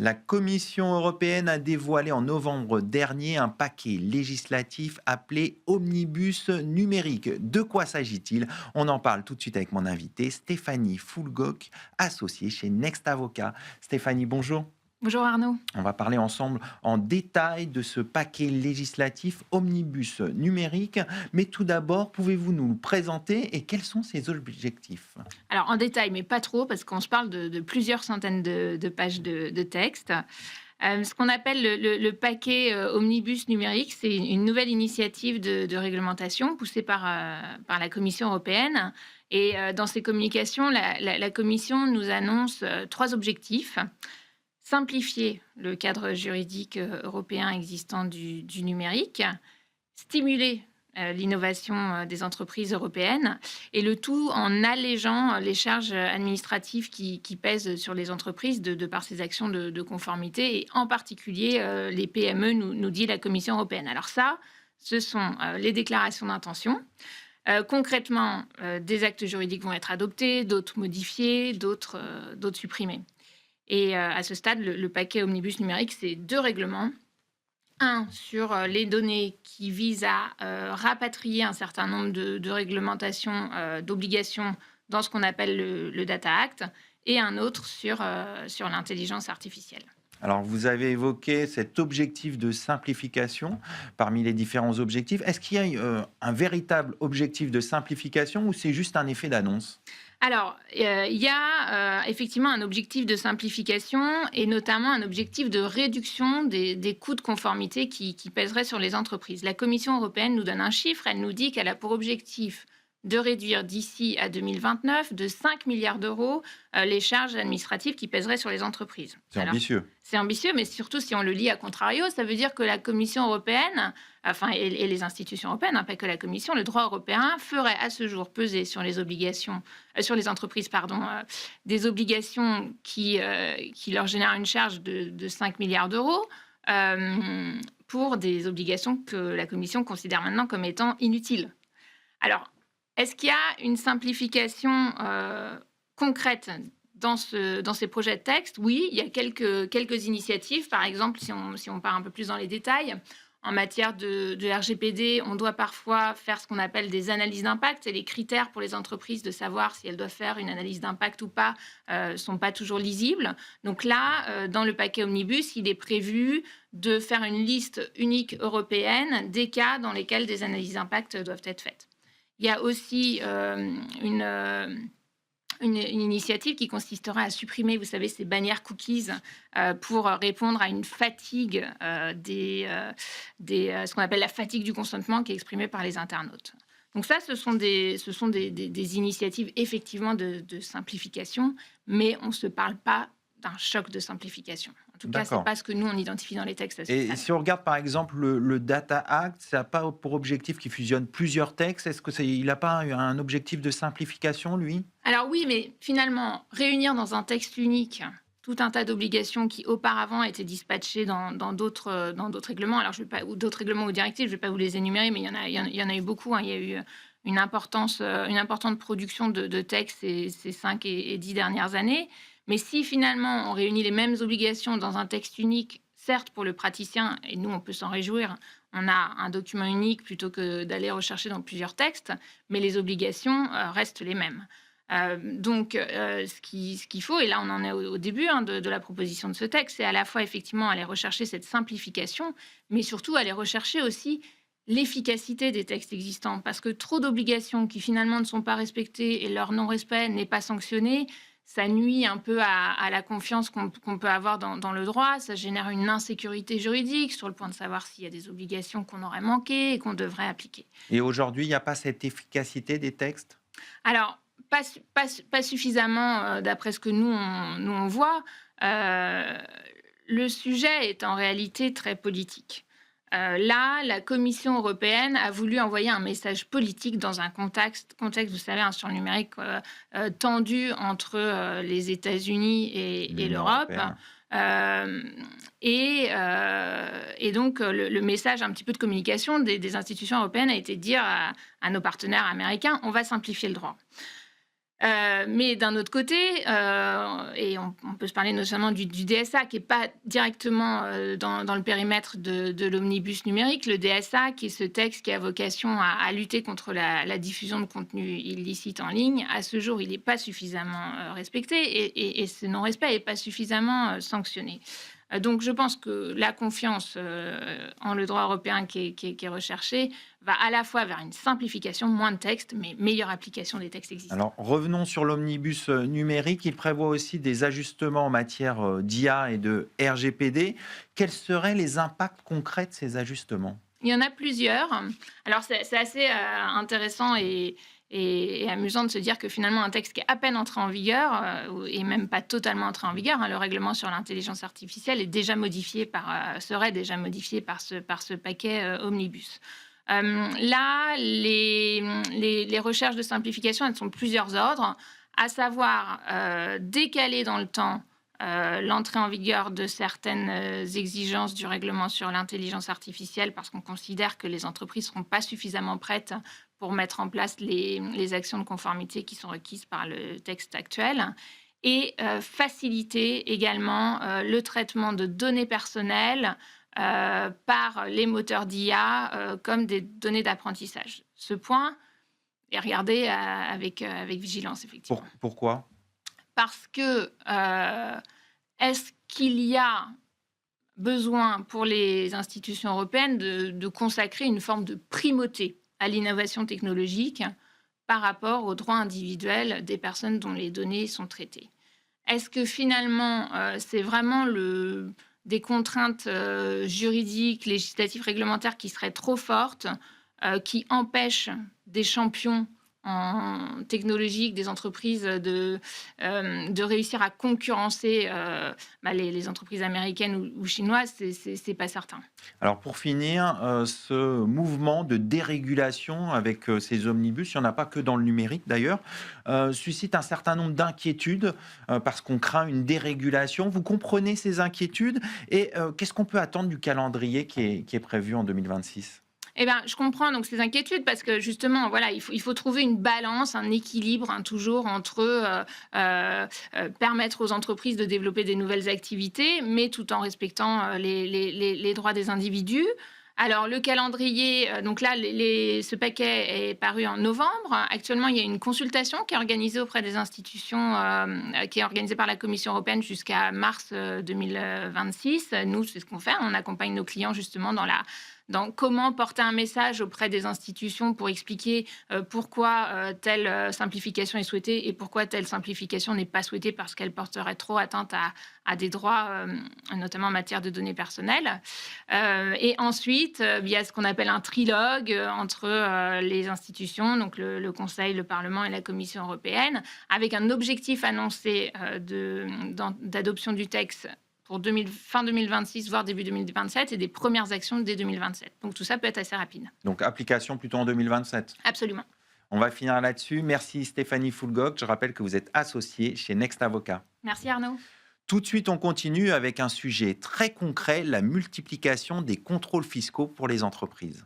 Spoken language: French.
La Commission européenne a dévoilé en novembre dernier un paquet législatif appelé Omnibus numérique. De quoi s'agit-il? On en parle tout de suite avec mon invité, Stéphanie Fulgok, associée chez Next Avocat. Stéphanie, bonjour. Bonjour Arnaud. On va parler ensemble en détail de ce paquet législatif Omnibus numérique. Mais tout d'abord, pouvez-vous nous le présenter et quels sont ses objectifs? Alors en détail, mais pas trop, parce qu'on se parle de plusieurs centaines de pages de texte. Ce qu'on appelle le paquet Omnibus numérique, c'est une nouvelle initiative de réglementation poussée par la Commission européenne. Et dans ces communications, la Commission nous annonce trois objectifs. Simplifier le cadre juridique européen existant du numérique, stimuler l'innovation des entreprises européennes, et le tout en allégeant les charges administratives qui pèsent sur les entreprises de par ces actions de conformité, et en particulier les PME, nous dit la Commission européenne. Alors ça, ce sont les déclarations d'intention. Concrètement, des actes juridiques vont être adoptés, d'autres modifiés, d'autres supprimés. Et à ce stade, le paquet Omnibus numérique, c'est deux règlements. Un sur les données qui visent à rapatrier un certain nombre de réglementations, d'obligations dans ce qu'on appelle le Data Act, et un autre sur l'intelligence artificielle. Alors, vous avez évoqué cet objectif de simplification parmi les différents objectifs. Est-ce qu'il y a un véritable objectif de simplification ou c'est juste un effet d'annonce? Alors, il y a effectivement un objectif de simplification, et notamment un objectif de réduction des coûts de conformité qui pèseraient sur les entreprises. La Commission européenne nous donne un chiffre. Elle nous dit qu'elle a pour objectif de réduire d'ici à 2029 de 5 milliards d'euros les charges administratives qui pèseraient sur les entreprises. C'est Alors, ambitieux. c'est ambitieux, mais surtout si on le lit à contrario, ça veut dire que la Commission européenne, et les institutions européennes, pas que la Commission, le droit européen ferait à ce jour peser sur les obligations, sur les entreprises, des obligations qui leur génèrent une charge de 5 milliards d'euros, pour des obligations que la Commission considère maintenant comme étant inutiles. Alors, est-ce qu'il y a une simplification concrète dans ces projets de texte? Oui, il y a quelques initiatives. Par exemple, si on part un peu plus dans les détails, en matière de RGPD, on doit parfois faire ce qu'on appelle des analyses d'impact, et les critères pour les entreprises de savoir si elles doivent faire une analyse d'impact ou pas ne sont pas toujours lisibles. Donc là, dans le paquet Omnibus, il est prévu de faire une liste unique européenne des cas dans lesquels des analyses d'impact doivent être faites. Il y a aussi une initiative qui consisterait à supprimer, vous savez, ces bannières cookies pour répondre à une fatigue ce qu'on appelle la fatigue du consentement, qui est exprimée par les internautes. Donc ça, ce sont des initiatives effectivement de simplification, mais on ne se parle pas d'un choc de simplification. En tout cas, ce n'est D'accord. pas ce que nous, on identifie dans les textes à ce Et stade. si on regarde par exemple le Data Act, ça n'a pas pour objectif qu'il fusionne plusieurs textes. Est-ce que il n'a pas un objectif de simplification, lui? Alors oui, mais finalement, réunir dans un texte unique tout un tas d'obligations qui auparavant étaient dispatchées dans d'autres règlements, alors je vais pas, ou d'autres règlements ou directives, je ne vais pas vous les énumérer, mais il y en a eu beaucoup. Il y a eu une importante production de textes ces 5 et 10 dernières années. Mais si finalement on réunit les mêmes obligations dans un texte unique, certes pour le praticien, et nous on peut s'en réjouir, on a un document unique plutôt que d'aller rechercher dans plusieurs textes, mais les obligations restent les mêmes. Ce qu'il faut, et là on en est au début de la proposition de ce texte, c'est à la fois effectivement aller rechercher cette simplification, mais surtout aller rechercher aussi l'efficacité des textes existants, parce que trop d'obligations qui finalement ne sont pas respectées et leur non-respect n'est pas sanctionné, ça nuit un peu à la confiance qu'on peut avoir dans le droit, ça génère une insécurité juridique sur le point de savoir s'il y a des obligations qu'on aurait manquées et qu'on devrait appliquer. Et aujourd'hui, il n'y a pas cette efficacité des textes? Alors, pas suffisamment, d'après ce que nous on voit. Le sujet est en réalité très politique. Là, la Commission européenne a voulu envoyer un message politique dans un contexte, vous savez, sur le numérique, tendu entre les États-Unis et L'Union l'Europe. européenne. Et donc, le message un petit peu de communication des institutions européennes a été de dire à nos partenaires américains, on va simplifier le droit. Mais d'un autre côté, et on peut se parler notamment du DSA qui n'est pas directement dans le périmètre de l'omnibus numérique. Le DSA, qui est ce texte qui a vocation à lutter contre la diffusion de contenus illicites en ligne, à ce jour, il n'est pas suffisamment respecté et ce non-respect n'est pas suffisamment sanctionné. Donc je pense que la confiance en le droit européen qui est recherchée va à la fois vers une simplification, moins de textes, mais meilleure application des textes existants. Alors, revenons sur l'omnibus numérique. Il prévoit aussi des ajustements en matière d'IA et de RGPD. Quels seraient les impacts concrets de ces ajustements? Il y en a plusieurs. Alors, c'est assez intéressant et amusant de se dire que finalement, un texte qui est à peine entré en vigueur, et même pas totalement entré en vigueur, le règlement sur l'intelligence artificielle est déjà modifié serait déjà modifié par ce paquet omnibus. Là, les recherches de simplification, elles sont de plusieurs ordres, à savoir décaler dans le temps l'entrée en vigueur de certaines exigences du règlement sur l'intelligence artificielle parce qu'on considère que les entreprises ne seront pas suffisamment prêtes pour mettre en place les actions de conformité qui sont requises par le texte actuel. Et faciliter également le traitement de données personnelles par les moteurs d'IA comme des données d'apprentissage. Ce point est regardé avec vigilance, effectivement. Pourquoi? Parce que est-ce qu'il y a besoin pour les institutions européennes de consacrer une forme de primauté à l'innovation technologique par rapport aux droits individuels des personnes dont les données sont traitées? Est-ce que finalement, c'est vraiment des contraintes juridiques, législatives, réglementaires qui seraient trop fortes, qui empêchent des champions en technologique, des entreprises de réussir à concurrencer les entreprises américaines ou chinoises? C'est pas certain. Alors pour finir, ce mouvement de dérégulation avec ces omnibus, il n'y en a pas que dans le numérique d'ailleurs, suscite un certain nombre d'inquiétudes parce qu'on craint une dérégulation. Vous comprenez ces inquiétudes et qu'est-ce qu'on peut attendre du calendrier qui est prévu en 2026? Eh ben, je comprends donc ces inquiétudes parce que justement, voilà, il faut trouver une balance, un équilibre toujours entre permettre aux entreprises de développer des nouvelles activités, mais tout en respectant les droits des individus. Alors, le calendrier, donc là, ce paquet est paru en novembre. Actuellement, il y a une consultation qui est organisée auprès des institutions, qui est organisée par la Commission européenne jusqu'à mars 2026. Nous, c'est ce qu'on fait. On accompagne nos clients justement dans comment porter un message auprès des institutions pour expliquer pourquoi telle simplification est souhaitée et pourquoi telle simplification n'est pas souhaitée parce qu'elle porterait trop atteinte à des droits, notamment en matière de données personnelles. Et ensuite, il y a ce qu'on appelle un trilogue entre les institutions, donc le Conseil, le Parlement et la Commission européenne, avec un objectif annoncé d'adoption du texte pour fin 2026, voire début 2027, et des premières actions dès 2027. Donc tout ça peut être assez rapide. Donc application plutôt en 2027? Absolument. On va finir là-dessus. Merci Stéphanie Fulgok. Je rappelle que vous êtes associée chez Next Avocat. Merci Arnaud. Tout de suite, on continue avec un sujet très concret, la multiplication des contrôles fiscaux pour les entreprises.